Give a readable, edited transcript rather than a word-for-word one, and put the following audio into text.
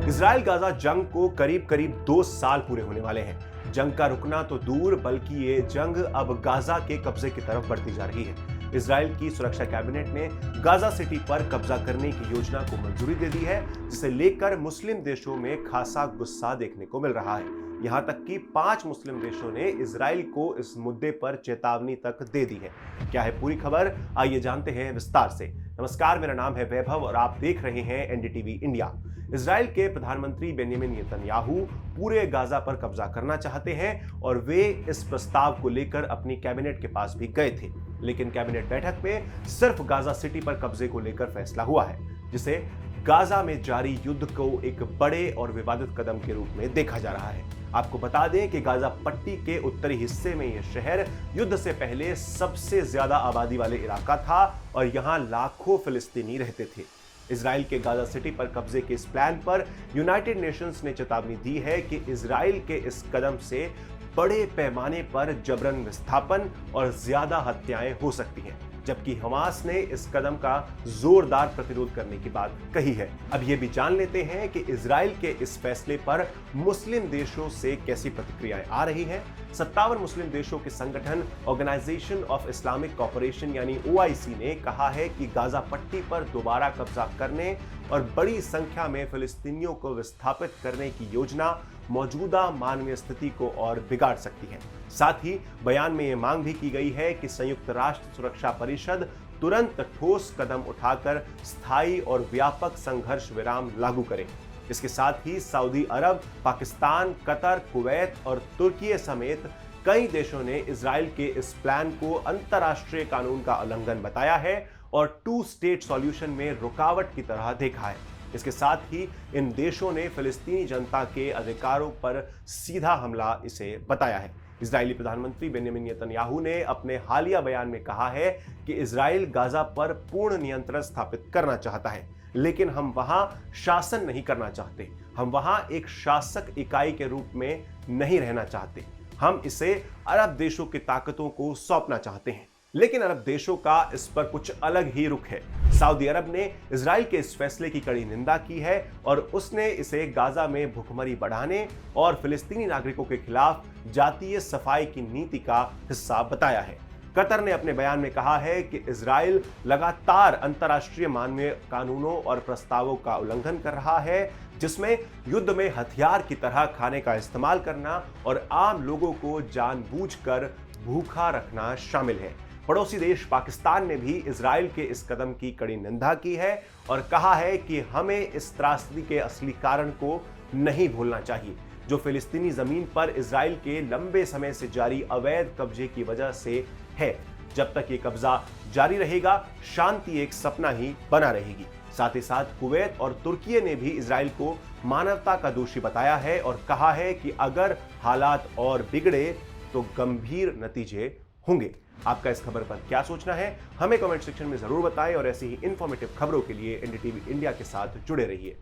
Israel Gaza जंग को करीब करीब 2 साल पूरे होने वाले हैं। जंग का रुकना तो दूर, बल्कि ये जंग अब गाजा के कब्जे की तरफ बढ़ती जा रही है। इजराइल की सुरक्षा कैबिनेट ने गाजा सिटी पर कब्जा करने की योजना को मंजूरी दे दी है, जिसे लेकर मुस्लिम देशों में खासा गुस्सा देखने को मिल रहा है। यहां तक कि 5 मुस्लिम देशों ने इजराइल को इस मुद्दे पर चेतावनी तक दे दी है। क्या है पूरी खबर, आइए जानते हैं विस्तार से। नमस्कार, मेरा नाम है वैभव और आप देख रहे हैं एनडीटीवी इंडिया। इजराइल के प्रधानमंत्री बेंजामिन नेतन्याहू पूरे गाजा पर कब्जा करना चाहते हैं और वे इस प्रस्ताव को लेकर अपनी कैबिनेट के पास भी गए थे, लेकिन कैबिनेट बैठक में सिर्फ गाजा सिटी पर कब्जे को लेकर फैसला हुआ है, जिसे गाजा में जारी युद्ध को एक बड़े और विवादित कदम के रूप में देखा जा रहा है। आपको बता दें कि गाजा पट्टी के उत्तरी हिस्से में यह शहर युद्ध से पहले सबसे ज्यादा आबादी वाले इलाका था और यहां लाखों फिलिस्तीनी रहते थे। इजराइल के गाजा सिटी पर कब्जे के इस प्लान पर यूनाइटेड नेशंस ने चेतावनी दी है कि इजराइल के इस कदम से बड़े पैमाने पर जबरन विस्थापन और ज्यादा हत्याएं हो सकती हैं, जबकि हमास ने इस कदम का जोरदार प्रतिरोध करने की बात कही है। अब ये भी जान लेते हैं कि इजराइल के इस फैसले पर मुस्लिम देशों से कैसी प्रतिक्रियाएं आ रही हैं। 57 मुस्लिम देशों के संगठन ऑर्गेनाइजेशन ऑफ इस्लामिक कोऑपरेशन यानी OIC ने कहा है कि गाजा पट्टी पर दोबारा कब्जा करने और बड़ी संख्या में फिलिस्तीनियों को विस्थापित करने की योजना मौजूदा मानवीय स्थिति को और बिगाड़ सकती है। साथ ही बयान में यह मांग भी की गई है कि संयुक्त राष्ट्र सुरक्षा परिषद तुरंत ठोस कदम उठाकर स्थायी और व्यापक संघर्ष विराम लागू करे। इसके साथ ही सऊदी अरब, पाकिस्तान, कतर, कुवैत और तुर्की समेत कई देशों ने इजराइल के इस प्लान को अंतर्राष्ट्रीय कानून का उल्लंघन बताया है और 2 स्टेट सॉल्यूशन में रुकावट की तरह देखा है। इसके साथ ही इन देशों ने फिलिस्तीनी जनता के अधिकारों पर सीधा हमला इसे बताया है। इजरायली प्रधानमंत्री बेंजामिन नेतन्याहू ने अपने हालिया बयान में कहा है कि इजराइल गाजा पर पूर्ण नियंत्रण स्थापित करना चाहता है, लेकिन हम वहां शासन नहीं करना चाहते। हम वहां एक शासक इकाई के रूप में नहीं रहना चाहते। हम इसे अरब देशों की ताकतों को सौंपना चाहते हैं। लेकिन अरब देशों का इस पर कुछ अलग ही रुख है। सऊदी अरब ने इजराइल के इस फैसले की कड़ी निंदा की है और उसने इसे गाजा में भुखमरी बढ़ाने और फिलिस्तीनी नागरिकों के खिलाफ जातीय सफाई की नीति का हिस्सा बताया है। कतर ने अपने बयान में कहा है कि इजराइल लगातार अंतर्राष्ट्रीय मानवीय कानूनों और प्रस्तावों का उल्लंघन कर रहा है, जिसमें युद्ध में हथियार की तरह खाने का इस्तेमाल करना और आम लोगों को जानबूझकर भूखा रखना शामिल है। पड़ोसी देश पाकिस्तान ने भी इजराइल के इस कदम की कड़ी निंदा की है और कहा है कि हमें इस त्रासदी के असली कारण को नहीं भूलना चाहिए, जो फिलिस्तीनी जमीन पर इजराइल के लंबे समय से जारी अवैध कब्जे की वजह से है। जब तक ये कब्जा जारी रहेगा, शांति एक सपना ही बना रहेगी। साथ ही साथ कुवैत और तुर्की ने भी इजराइल को मानवता का दोषी बताया है और कहा है कि अगर हालात और बिगड़े तो गंभीर नतीजे होंगे। आपका इस खबर पर क्या सोचना है, हमें कमेंट सेक्शन में जरूर बताएं और ऐसी ही इंफॉर्मेटिव खबरों के लिए एनडीटीवी इंडिया के साथ जुड़े रहिए।